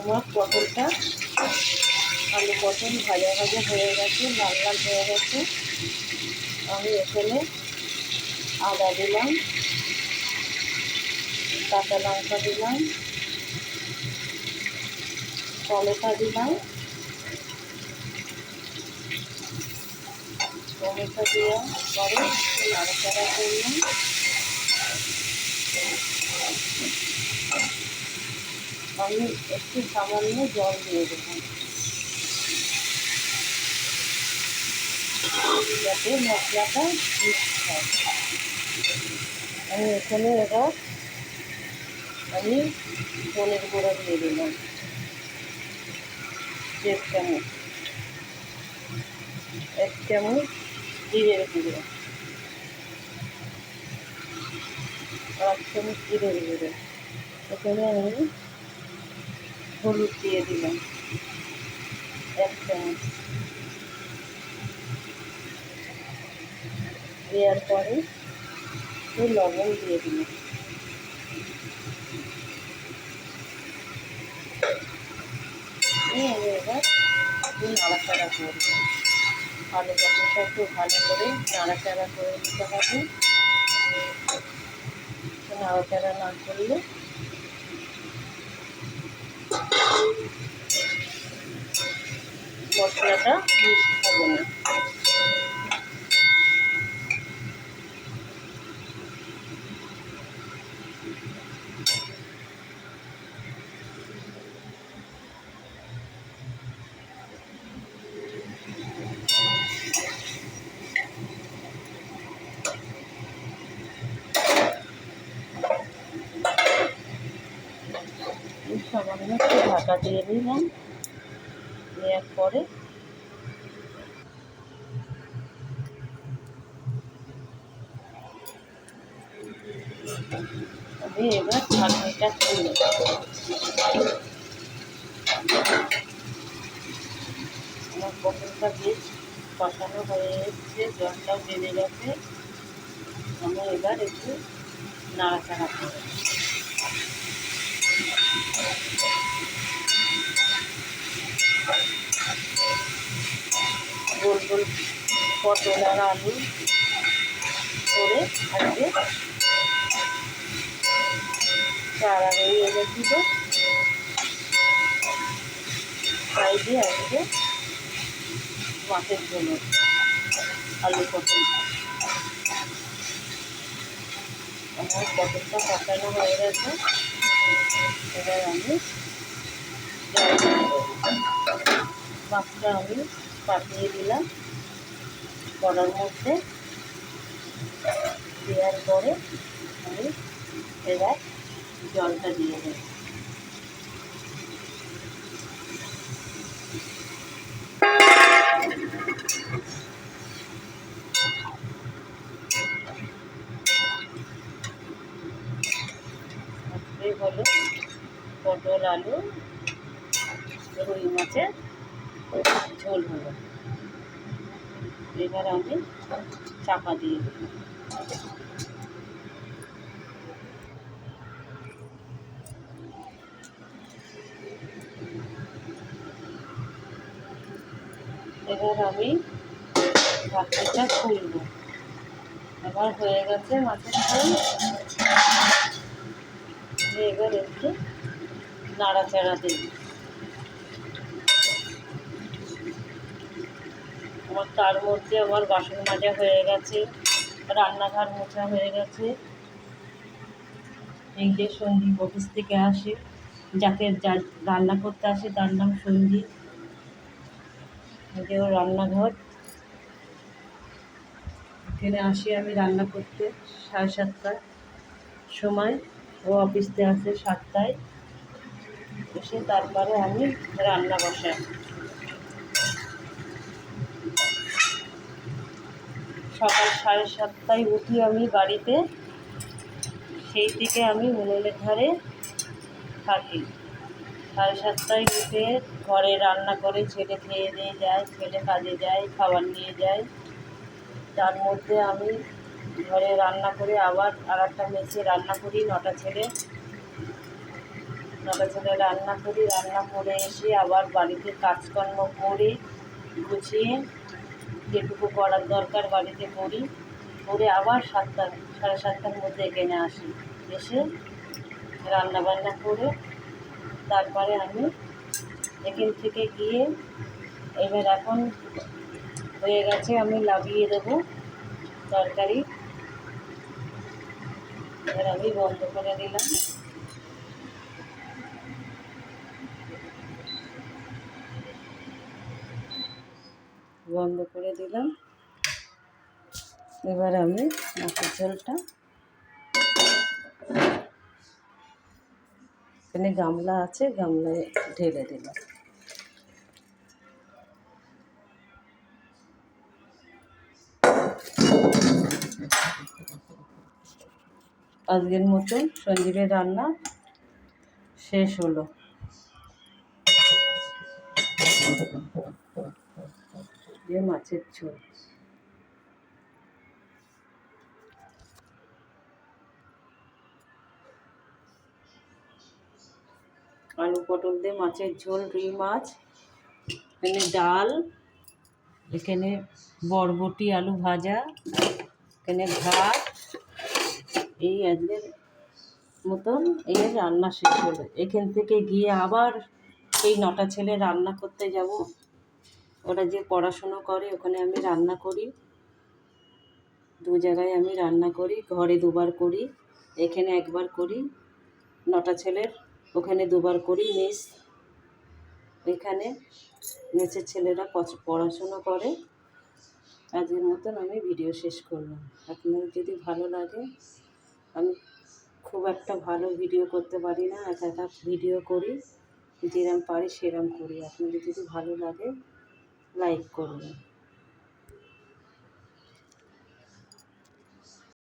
আমার পটলটা আলু পটল ভাজা ভাজা হয়ে গেছে, লাল লাল হয়ে গেছে। আমি এখানে আদা দিলাম, কাঁচা লঙ্কা দিলাম, টমেটো দিলাম, টমেটো দিয়ে পরে নাড়াচাড়া করলাম। আমি একটু সামান্য জল দিয়ে দিলাম যাতে মশলাটা মিক্স হয়। আমি এখানে এবার ধনের গুঁড়ো দিয়ে দিলাম 1 চামচ, 1 চামচ জিরের গুঁড়ো, 1 চামচ জিরের গুঁড়ো। এখানে আমি হলুদ দিয়ে দিলাম 1 চামচ। দেওয়ার পরে একটু লবণ দিয়ে দিলাম। আমি এবার একটু নাড়াচাড়া করব। আলু পটলটা একটু ভালো করে নাড়াচাড়া করে দিতে হবে। নাড়াচাড়া না করলে মশলাটা মিক্স হবে না। সামান্য একটু ঢাকা দিয়ে দিলাম। দেওয়ার পরে আমি এবার ঢাকনিটা খুলে আমার পটলটা বেশ কষানো হয়ে এসছে, জলটাও বেড়ে গেছে। আমি এবার একটু নাড়াচাড়া করব। গোল গোল পটল আর আলু করে আজকে চারা রয়ে গেছিল। সাইডে আজকে মাছের জন্য আলু পটল। আমার পটলটা কষানো হয়ে গেছে। এবার আমি মাছটা আমি পাঠিয়ে দিলাম কড়ার মধ্যে। দেওয়ার পরে আমি এবার জলটা দিয়ে দেব। আজকে হলো পটল আলু রুই মাছের ঝোল হলো। এবার আমি চাপা দিয়ে দেব। এবার আমি ঢাকনিটা খুলব। আমার হয়ে গেছে মাছের ঝোল। এবার একটু নাড়াচাড়া দেব। আমার তার মধ্যে আমার বাসন মাজা হয়ে গেছে, রান্নাঘর মোছা হয়ে গেছে। এই যে সঞ্জীব অফিস থেকে আসে, যাকে রান্না করতে আসে তার নাম সঞ্জীব। এই যে ওর রান্নাঘর। এখানে আসি আমি রান্না করতে 7:30টার সময়। ও অফিসতে আসে 7টায়। এসে তারপরে আমি রান্না বসাই। সকাল 7:30টায় উঠি আমি বাড়িতে। সেই থেকে আমি উনুনের ধারে থাকি। 7:30টায় উঠে ঘরে রান্না করে ছেলে খেয়ে দিয়ে যায়, ছেলে কাজে যায়, খাবার নিয়ে যায়। তার মধ্যে আমি ঘরে রান্না করে আবার আরেকটা মেসে রান্না করি 9টা ছেড়ে। নটা ছেলে রান্না করি, রান্না করে এসে আবার বাড়িতে কাজকর্ম করে গুছিয়ে যেটুকু করার দরকার বাড়িতে করি, করে আবার 7টা 7:30টার মধ্যে এখানে আসি, এসে রান্নাবান্না করে তারপরে আমি এখান থেকে গিয়ে এবার এখন হয়ে গেছে, আমি লাগিয়ে দেবো তরকারি। এবার আমি বন্ধ করে দিলাম। বন্ধ করে দিলাম। এবার আমি মাছের ঝোলটা এখানে গামলা আছে, গামলায় ঢেলে দিলাম। আজকের মতন সঞ্জীবের রান্না শেষ হলো। যে মাছের ঝোল, আলু পটল দিয়ে মাছের ঝোল, রুই মাছ, এখানে ডাল, এখানে বরবটি আলু ভাজা, এখানে ভাত। এই আজকের মতন এই রান্না শেষ হলো। এখান থেকে গিয়ে আবার এই 9টা ছেলে রান্না করতে যাব। ওরা যে পড়াশুনো করে ওখানে আমি রান্না করি, 2 জায়গায় আমি রান্না করি, ঘরে 2বার করি, এখানে 1বার করি। 9টা ছেলের ওখানে 2বার করি মেস। এখানে মেসের ছেলেরা পড়াশুনো করে। আজকের মতন আমি ভিডিও শেষ করলাম। আপনার যদি ভালো লাগে, আমি খুব একটা ভালো ভিডিও করতে পারি না, একা ভিডিও করি, যেরম পারি সেরম করি। আপনাদের যদি ভালো লাগে লাইক করবেন।